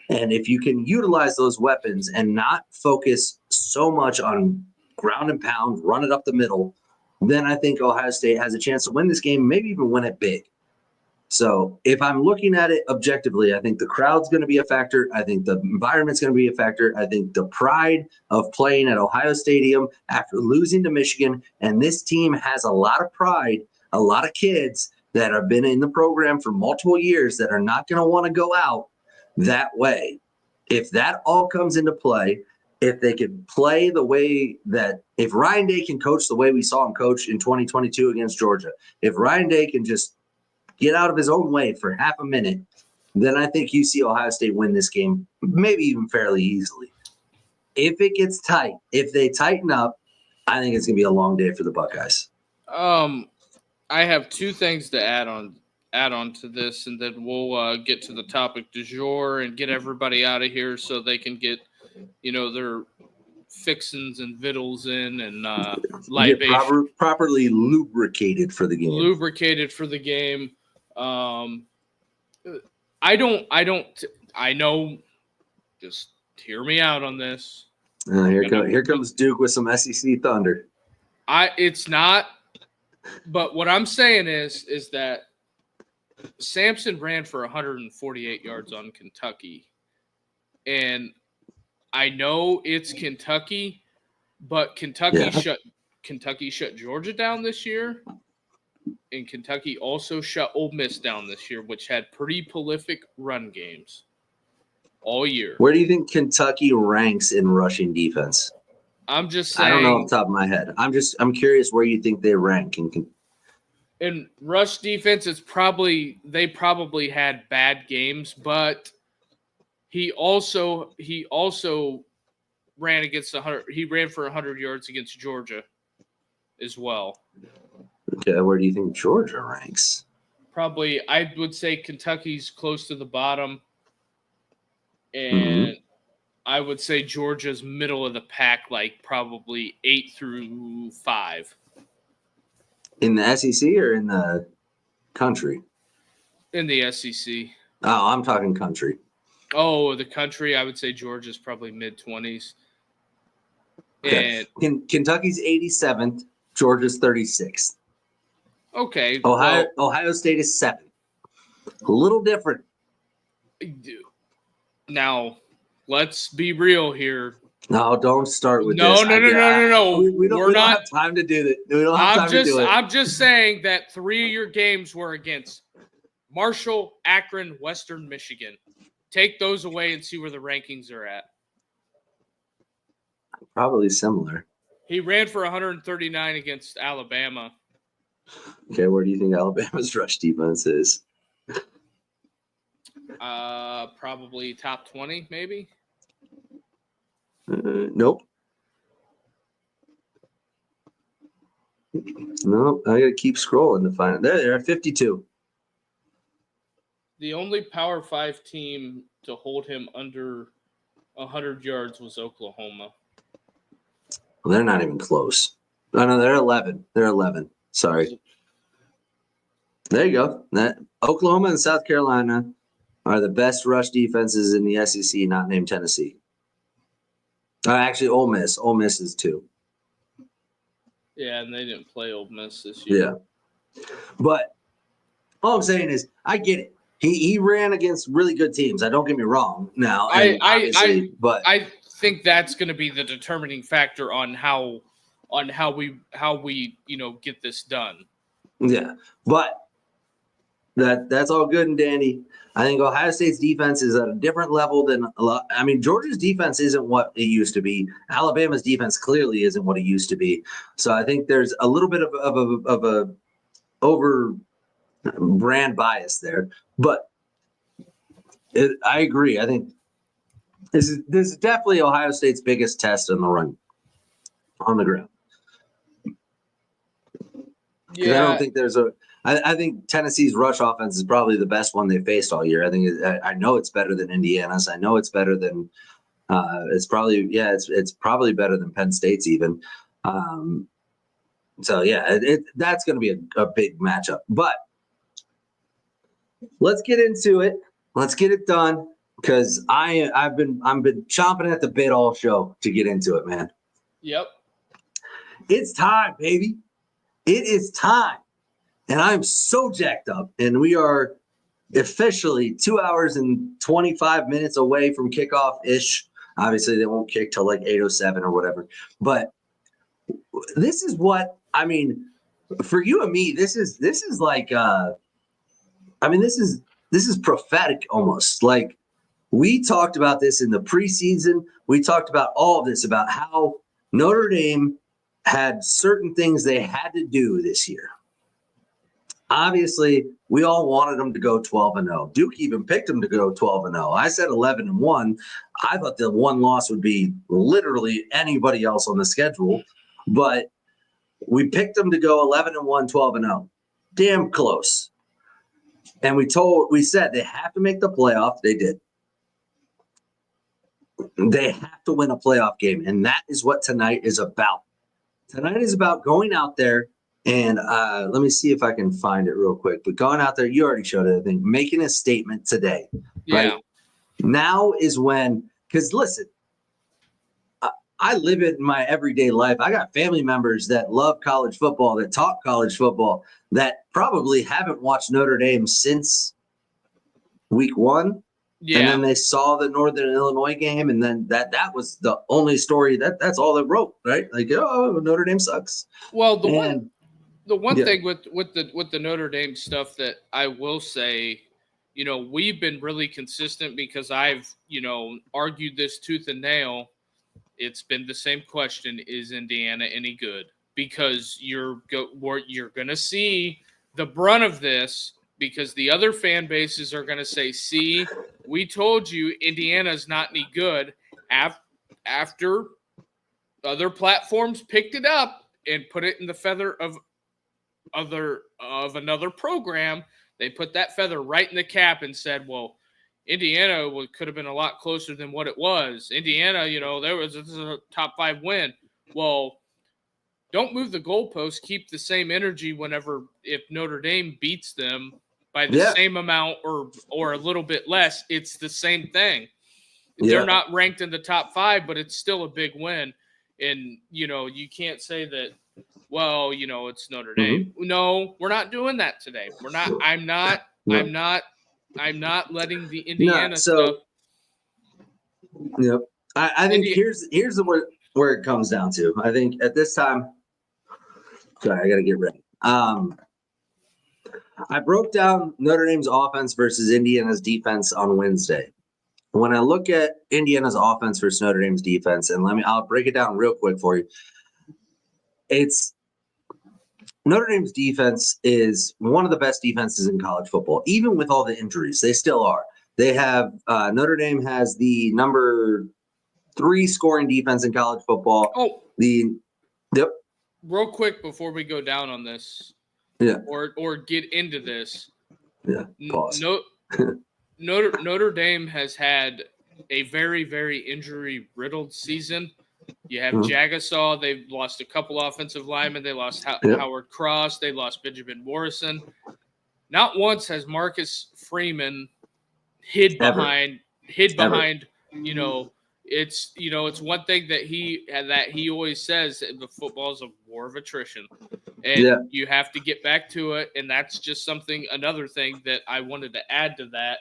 And if you can utilize those weapons and not focus so much on ground and pound, run it up the middle, then I think Ohio State has a chance to win this game, maybe even win it big. So if I'm looking at it objectively, I think the crowd's going to be a factor. I think the environment's going to be a factor. I think the pride of playing at Ohio Stadium after losing to Michigan, and this team has a lot of pride, a lot of kids that have been in the program for multiple years that are not going to want to go out that way. If that all comes into play, if they could play the way that, if Ryan Day can coach the way we saw him coach in 2022 against Georgia, if Ryan Day can just get out of his own way for half a minute, then I think you see Ohio State win this game, maybe even fairly easily. If it gets tight, if they tighten up, I think it's going to be a long day for the Buckeyes. I have 2 things to add on to this, and then we'll get to the topic du jour and get everybody out of here so they can get, their fixins and vittles in and libation. Properly lubricated for the game. I know. Just hear me out on this. Here comes Duke with some SEC thunder. It's not. But what I'm saying is that Samson ran for 148 yards on Kentucky. And I know it's Kentucky, but Kentucky shut Georgia down this year. And Kentucky also shut Ole Miss down this year, which had pretty prolific run games all year. Where do you think Kentucky ranks in rushing defense? I'm just saying. I don't know off the top of my head. I'm curious where you think they rank in rush defense. They probably had bad games, but he also ran against 100. He ran for 100 yards against Georgia as well. Okay, where do you think Georgia ranks? Probably, I would say Kentucky's close to the bottom, and I would say Georgia's middle of the pack, like probably 8 through 5. In the SEC or in the country? In the SEC. Oh, I'm talking country. Oh, the country, I would say Georgia's probably mid-20s. Okay. And Kentucky's 87th, Georgia's 36th. Okay. Ohio State is 7th. A little different. Now, let's be real here. No, don't start with this. No. We don't have time to do that. We don't have time to do it. I'm just saying that 3 of your games were against Marshall, Akron, Western Michigan. Take those away and see where the rankings are at. Probably similar. He ran for 139 against Alabama. Okay, where do you think Alabama's rush defense is? Probably top 20, maybe. Nope. No, I gotta keep scrolling to find it. They're at 52. The only Power 5 team to hold him under 100 yards was Oklahoma. Well, they're not even close. Oh, no, they're 11. They're 11. Sorry. There you go. Oklahoma and South Carolina are the best rush defenses in the SEC, not named Tennessee. Actually, Ole Miss. Ole Miss is 2. Yeah, and they didn't play Ole Miss this year. Yeah. But all I'm saying is, I get it. He ran against really good teams. Don't get me wrong. Now, but I think that's going to be the determining factor on how we get this done. Yeah, but that's all good and dandy. I think Ohio State's defense is at a different level than a lot. I mean, Georgia's defense isn't what it used to be. Alabama's defense clearly isn't what it used to be. So I think there's a little bit of a over brand bias there. But I agree. I think This is definitely Ohio State's biggest test in the run on the ground. Because I don't think there's I think Tennessee's rush offense is probably the best one they faced all year. I know it's better than Indiana's. I know it's better than it's probably better than Penn State's even. So yeah, that's going to be a big matchup. But let's get into it. Let's get it done because I've been chomping at the bit all show to get into it, man. Yep. It's time, baby. It is time. And I'm so jacked up. And we are officially 2 hours and 25 minutes away from kickoff-ish. Obviously, they won't kick till like 8:07 or whatever. But this is what I mean for you and me. This is like this is prophetic almost. Like we talked about this in the preseason. We talked about all of this about how Notre Dame had certain things they had to do this year. Obviously, we all wanted them to go 12-0. Duke even picked them to go 12-0. I said 11-1. I thought the one loss would be literally anybody else on the schedule, but we picked them to go 11-1, 12-0. Damn close. And we said they have to make the playoff. They did. They have to win a playoff game, and that is what tonight is about. Tonight is about going out there and let me see if I can find it real quick. But going out there, you already showed it, I think, making a statement today. Yeah. Right? Now is when, because listen, I live it in my everyday life. I got family members that love college football, that talk college football, that probably haven't watched Notre Dame since week 1. Yeah. And then they saw the Northern Illinois game, and then that was the only story that's all they wrote, right? Like, oh, Notre Dame sucks. Well, the one thing with the Notre Dame stuff that I will say, we've been really consistent because I've, argued this tooth and nail. It's been the same question: is Indiana any good? Because you're going to see the brunt of this. Because the other fan bases are going to say, see, we told you Indiana's not any good after other platforms picked it up and put it in the feather of another program. They put that feather right in the cap and said, well, Indiana could have been a lot closer than what it was. Indiana, this is a top 5 win. Well, don't move the goalposts. Keep the same energy if Notre Dame beats them by the same amount or a little bit less, it's the same thing. Yeah. They're not ranked in the top 5, but it's still a big win. And, you can't say that, well, it's Notre Dame. Mm-hmm. No, we're not doing that today. We're not. I'm not letting the Indiana stuff. Yep. I think here's where it comes down to. I think at this time, sorry, I got to get ready. I broke down Notre Dame's offense versus Indiana's defense on Wednesday. When I look at Indiana's offense versus Notre Dame's defense, and I'll break it down real quick for you. It's Notre Dame's defense is one of the best defenses in college football, even with all the injuries. They still are. They have Notre Dame has the number 3 scoring defense in college football. Oh, yep. Real quick before we go down on this. Yeah. Or get into this. Yeah. Pause. Notre Dame has had a very, very injury-riddled season. You have Jagasaw. They've lost a couple offensive linemen. They lost Howard Cross. They lost Benjamin Morrison. Not once has Marcus Freeman hid behind. It's one thing that he always says the football is a war of attrition, and you have to get back to it. And that's just another thing that I wanted to add to that,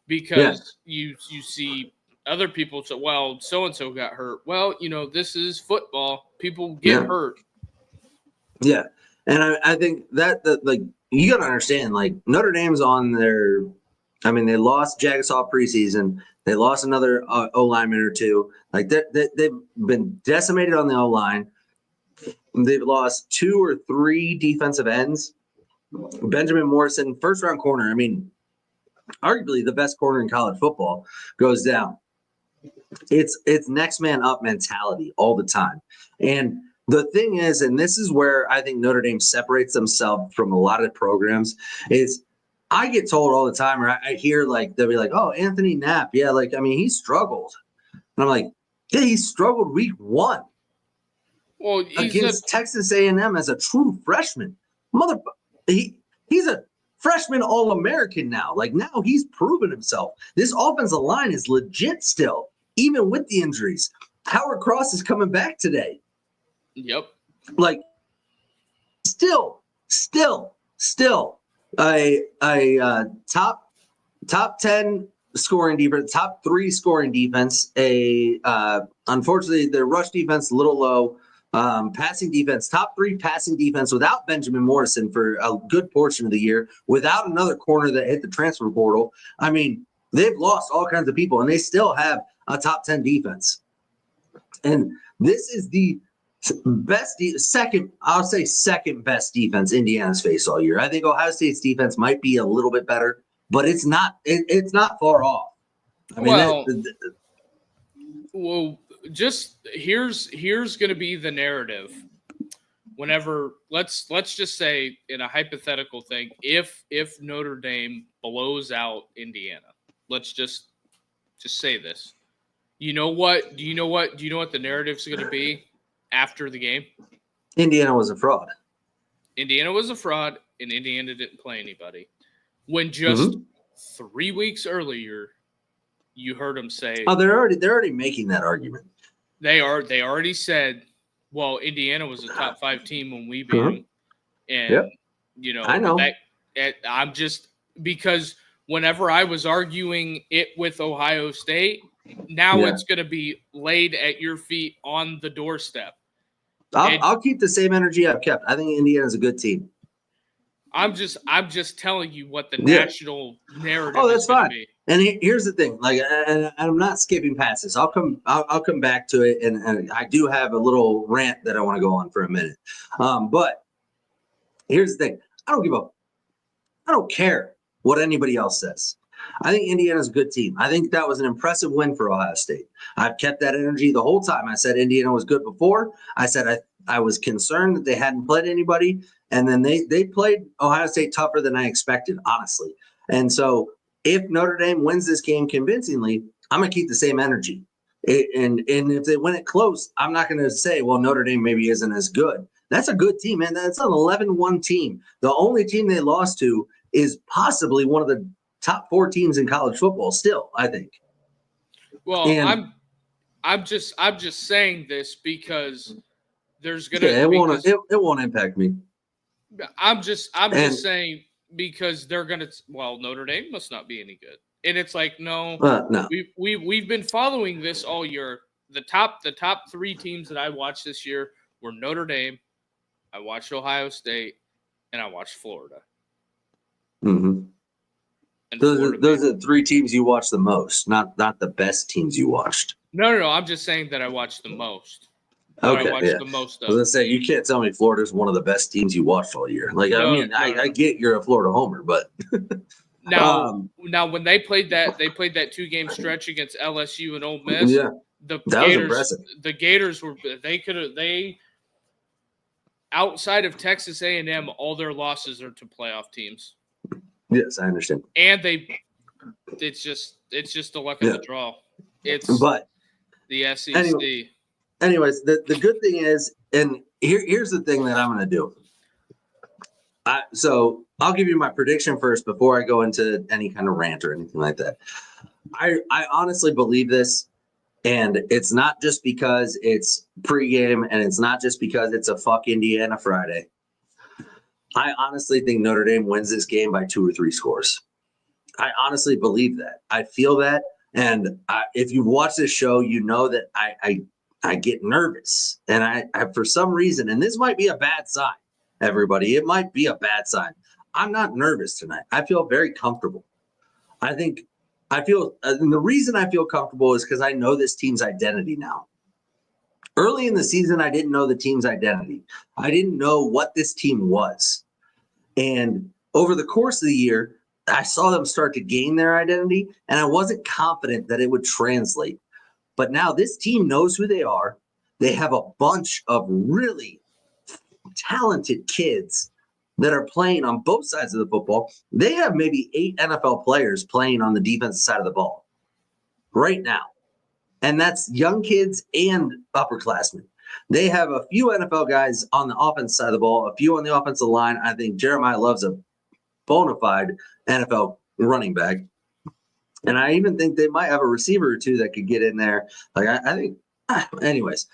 because you see other people say, well, so and so got hurt. Well, this is football. People get hurt. Yeah, and I think that you got to understand, Notre Dame's on their. I mean, they lost Jagasaw preseason. They lost another O-lineman or two. They've been decimated on the O-line. They've lost 2 or 3 defensive ends. Benjamin Morrison, first-round corner. I mean, arguably the best corner in college football, goes down. It's next man up mentality all the time. And the thing is, and this is where I think Notre Dame separates themselves from a lot of programs, is I get told all the time, or I hear like they'll be like, "Oh, Anthony Knapp, yeah, like I mean, he struggled," and I'm like, "Yeah, he struggled week 1 against Texas A&M as a true freshman. He's a freshman All-American now. Like now he's proven himself. This offensive line is legit still, even with the injuries. Howard Cross is coming back today. Yep. Like still a top 10 scoring defense, top 3 scoring defense. Unfortunately, their rush defense a little low. Passing defense, top 3 passing defense without Benjamin Morrison for a good portion of the year, without another corner that hit the transfer portal. I mean, they've lost all kinds of people, and they still have a top 10 defense. And this is the second best defense Indiana's faced all year. I think Ohio State's defense might be a little bit better, but it's not far off. I mean, well, just here's going to be the narrative. Whenever let's just say in a hypothetical thing, if Notre Dame blows out Indiana, let's just say this. You know what? Do you know what the narrative's going to be after the game? Indiana was a fraud. Indiana was a fraud, and Indiana didn't play anybody. When just 3 weeks earlier, you heard them say, "Oh, they're already making that argument." They already said, "Well, Indiana was a top 5 team when we beat them," and you know, I know. I'm just because whenever I was arguing it with Ohio State, now it's going to be laid at your feet on the doorstep. I'll keep the same energy I've kept. I think Indiana's a good team. I'm just telling you what the national narrative that's is going to fine. be. And here's the thing, like, and I'm not skipping past this. I'll come back to it, and I do have a little rant that I want to go on for a minute. But here's the thing: I don't care what anybody else says. I think Indiana's a good team. I think that was an impressive win for Ohio State. I've kept that energy the whole time. I said Indiana was good before. I said I was concerned that they hadn't played anybody, and then they played Ohio State tougher than I expected, honestly. And so if Notre Dame wins this game convincingly, I'm going to keep the same energy. And if they win it close, I'm not going to say, well, Notre Dame maybe isn't as good. That's a good team, man. That's an 11-1 team. The only team they lost to is possibly one of the top 4 teams in college football still, I think. Well, I'm just saying this because there's going to it won't impact me. I'm just saying because they're going to Notre Dame must not be any good. And it's like no. We've been following this all year. The top 3 teams that I watched this year were Notre Dame, I watched Ohio State, and I watched Florida. Mm-hmm. Those are the 3 teams you watched the most, not the best teams you watched. No. I'm just saying that I watched the most. Okay, I watched the most of. I was gonna say you can't tell me Florida's one of the best teams you watched all year. Like I get you're a Florida homer, but now when they played that 2-game stretch against LSU and Ole Miss, that was impressive. The Gators they outside of Texas A&M, all their losses are to playoff teams. Yes, I understand. And it's just the luck of the draw. But the SEC. Anyways, the good thing is, and here's the thing that I'm going to do. So I'll give you my prediction first before I go into any kind of rant or anything like that. I honestly believe this, and it's not just because it's pregame, and it's not just because it's a fuck Indiana Friday. I honestly think Notre Dame wins this game by 2 or 3 scores. I honestly believe that. I feel that, and if you watch this show, you know that I get nervous, and I for some reason, and this might be a bad sign, everybody. It might be a bad sign. I'm not nervous tonight. I feel very comfortable. And the reason I feel comfortable is because I know this team's identity now. Early in the season, I didn't know the team's identity. I didn't know what this team was. And over the course of the year, I saw them start to gain their identity, and I wasn't confident that it would translate. But now this team knows who they are. They have a bunch of really talented kids that are playing on both sides of the football. They have maybe 8 NFL players playing on the defensive side of the ball right now. And that's young kids and upperclassmen. They have a few NFL guys on the offense side of the ball, a few on the offensive line. I think Jeremiah Love's a bona fide NFL running back. And I even think they might have a receiver or two that could get in there. Like, I think, anyways,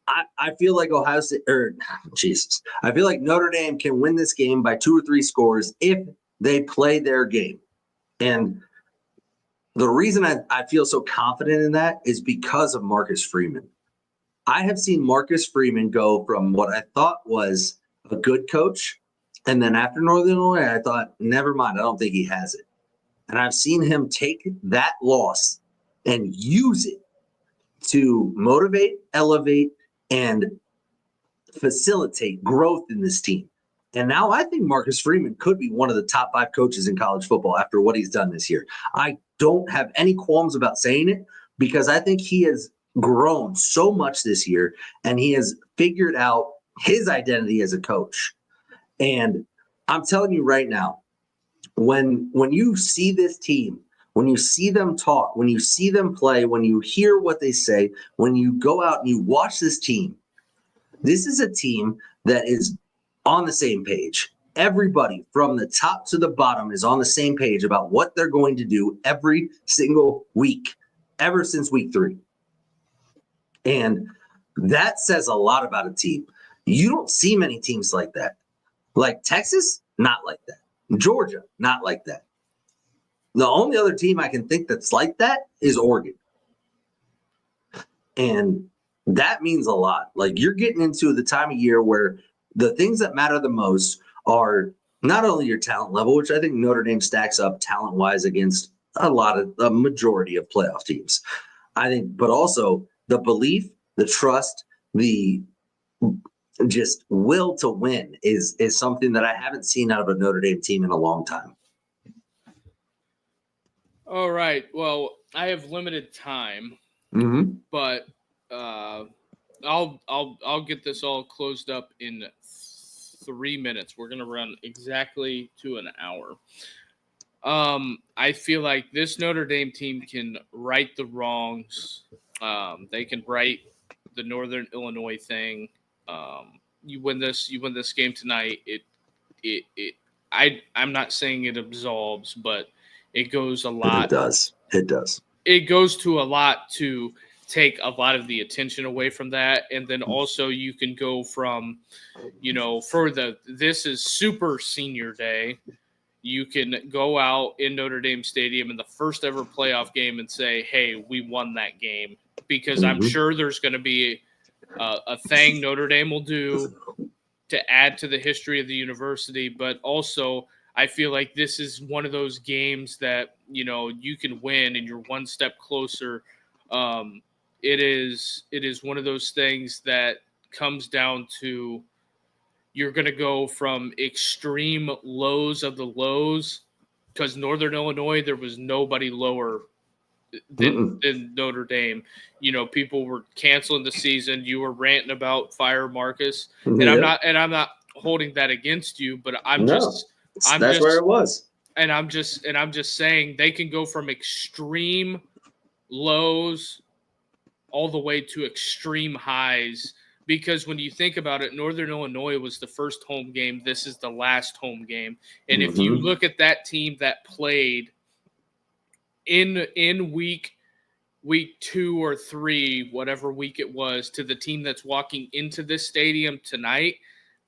I feel like Ohio State, I feel like Notre Dame can win this game by 2 or 3 scores if they play their game. And the reason I feel so confident in that is because of Marcus Freeman. I have seen Marcus Freeman go from what I thought was a good coach, and then after Northern Illinois, I thought, never mind, I don't think he has it. And I've seen him take that loss and use it to motivate, elevate, and facilitate growth in this team. And now I think Marcus Freeman could be one of the top 5 coaches in college football after what he's done this year. I don't have any qualms about saying it because I think he has grown so much this year and he has figured out his identity as a coach. And I'm telling you right now, when you see this team, when you see them talk, when you see them play, when you hear what they say, when you go out and you watch this team, this is a team that is on the same page. Everybody from the top to the bottom is on the same page about what they're going to do every single week, ever since week 3. And that says a lot about a team. You don't see many teams like that. Like Texas, not like that. Georgia, not like that. The only other team I can think that's like that is Oregon. And that means a lot. Like, you're getting into the time of year where the things that matter the most are not only your talent level, which I think Notre Dame stacks up talent-wise against a majority of playoff teams. I think, but also the belief, the trust, the just will to win is something that I haven't seen out of a Notre Dame team in a long time. All right. Well, I have limited time, but I'll get this all closed up in 3 minutes. We're gonna run exactly to an hour. I feel like this Notre Dame team can right the wrongs. They can right the Northern Illinois thing. You win this game tonight. I'm not saying it absolves, but it goes a lot. It does. It goes to a lot to take a lot of the attention away from that. And then also you can go from, this is super senior day. You can go out in Notre Dame Stadium in the first ever playoff game and say, hey, we won that game. Because I'm sure there's going to be a thing Notre Dame will do to add to the history of the university. But also, I feel like this is one of those games that, you can win and you're one step closer. It is one of those things that comes down to you're going to go from extreme lows of the lows, because Northern Illinois, there was nobody lower than Notre Dame. People were canceling the season. You were ranting about fire Marcus, and I'm not holding that against you, but that's where it was. And I'm just saying they can go from extreme lows all the way to extreme highs, because when you think about it, Northern Illinois was the first home game. This is the last home game. And if you look at that team that played in week 2 or 3, whatever week it was, to the team that's walking into this stadium tonight,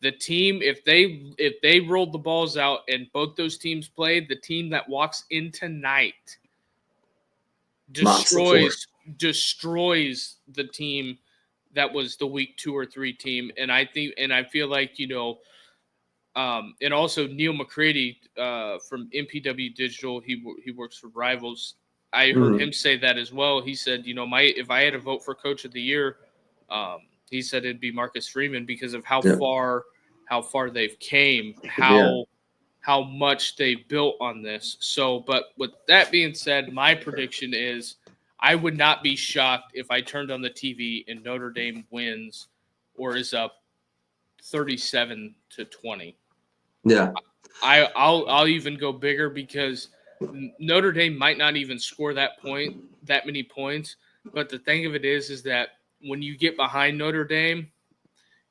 the team, if they rolled the balls out and both those teams played, the team that walks in tonight destroys the team that was the week 2 or 3 team. And I feel like, and also Neil McCready from MPW Digital, he works for Rivals. I heard him say that as well. He said, if I had to vote for Coach of the Year, he said it'd be Marcus Freeman, because of how far they've came, how much they built on this. So, but with that being said, my prediction is I would not be shocked if I turned on the TV and Notre Dame wins or is up 37-20. Yeah. I'll even go bigger because Notre Dame might not even score that many points. But the thing of it is that when you get behind Notre Dame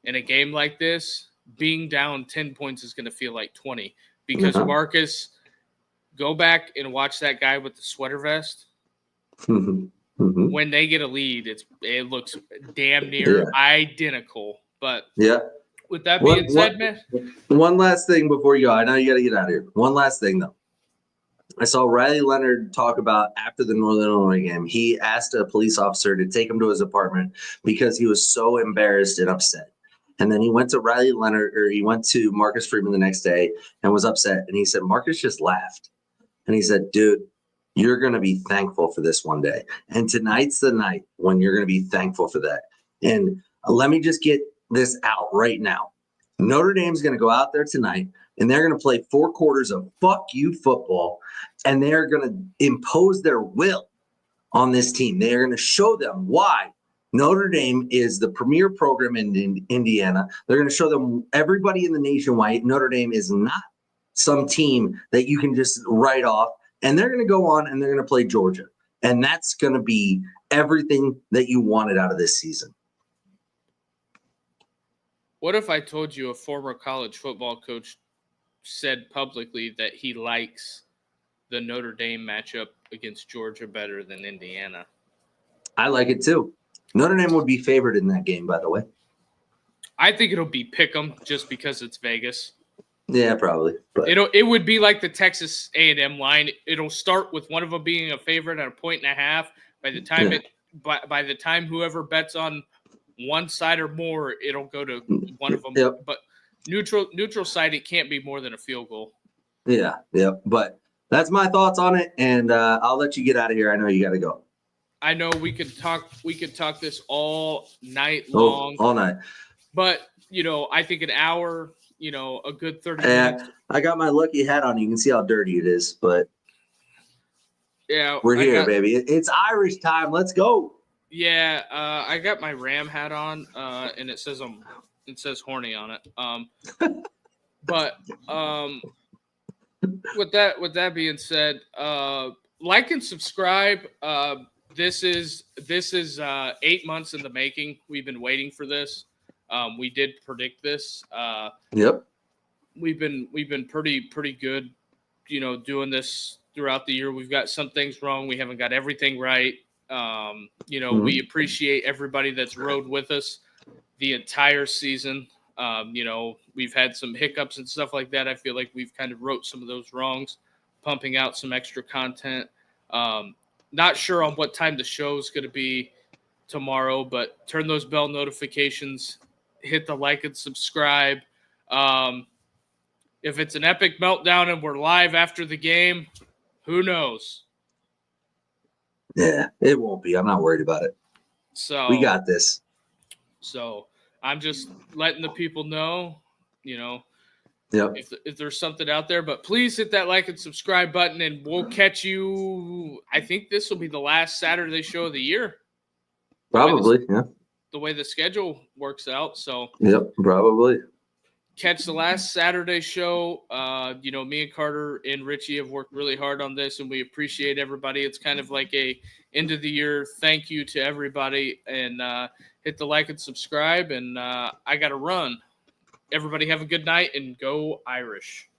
in a game like this, being down 10 points is going to feel like 20 because Marcus, go back and watch that guy with the sweater vest. When they get a lead, it looks damn near identical. But with that being said, man. One last thing before you go. I know you got to get out of here. One last thing, though. I saw Riley Leonard talk about after the Northern Illinois game. He asked a police officer to take him to his apartment because he was so embarrassed and upset. And then he went to Marcus Freeman the next day and was upset. And he said, Marcus just laughed. And he said, dude, you're going to be thankful for this one day. And tonight's the night when you're going to be thankful for that. And let me just get this out right now. Notre Dame's going to go out there tonight and they're going to play 4 quarters of fuck you football. And they're going to impose their will on this team. They are going to show them why Notre Dame is the premier program in Indiana. They're going to show them, everybody in the nation, why Notre Dame is not some team that you can just write off. And they're going to go on and they're going to play Georgia. And that's going to be everything that you wanted out of this season. What if I told you a former college football coach said publicly that he likes the Notre Dame matchup against Georgia better than Indiana? I like it too. Notre Dame would be favored in that game, by the way. I think it'll be pick'em just because it's Vegas. Yeah, probably. But it would be like the Texas A&M line. It'll start with one of them being a favorite at 1.5. By the time whoever bets on one side or more, it'll go to one of them. Yep. But neutral side, it can't be more than a field goal. Yeah. But that's my thoughts on it, and I'll let you get out of here. I know you got to go. I know we could talk this all night long. All night. But I think an hour. A good 30 minutes. I got my lucky hat on. You can see how dirty it is, but we're here, baby. It's Irish time. Let's go. Yeah, I got my Ram hat on, and it says horny on it. But with that being said, like and subscribe. This is 8 months in the making. We've been waiting for this. We did predict this. Yep. We've been pretty good, doing this throughout the year. We've got some things wrong. We haven't got everything right. We appreciate everybody that's rode with us the entire season. We've had some hiccups and stuff like that. I feel like we've kind of wrote some of those wrongs, pumping out some extra content. Not sure on what time the show is going to be tomorrow, but turn those bell notifications, hit the like and subscribe. If it's an epic meltdown and we're live after the game, who knows? Yeah, it won't be. I'm not worried about it. So we got this. So I'm just letting the people know, if there's something out there. But please hit that like and subscribe button, and we'll catch you. I think this will be the last Saturday show of the year. Probably, yeah. The way the schedule works out. So yep, probably. Catch the last Saturday show. Me and Carter and Richie have worked really hard on this, and we appreciate everybody. It's kind of like a end of the year thank you to everybody. And hit the like and subscribe. And I got to run. Everybody have a good night and go Irish.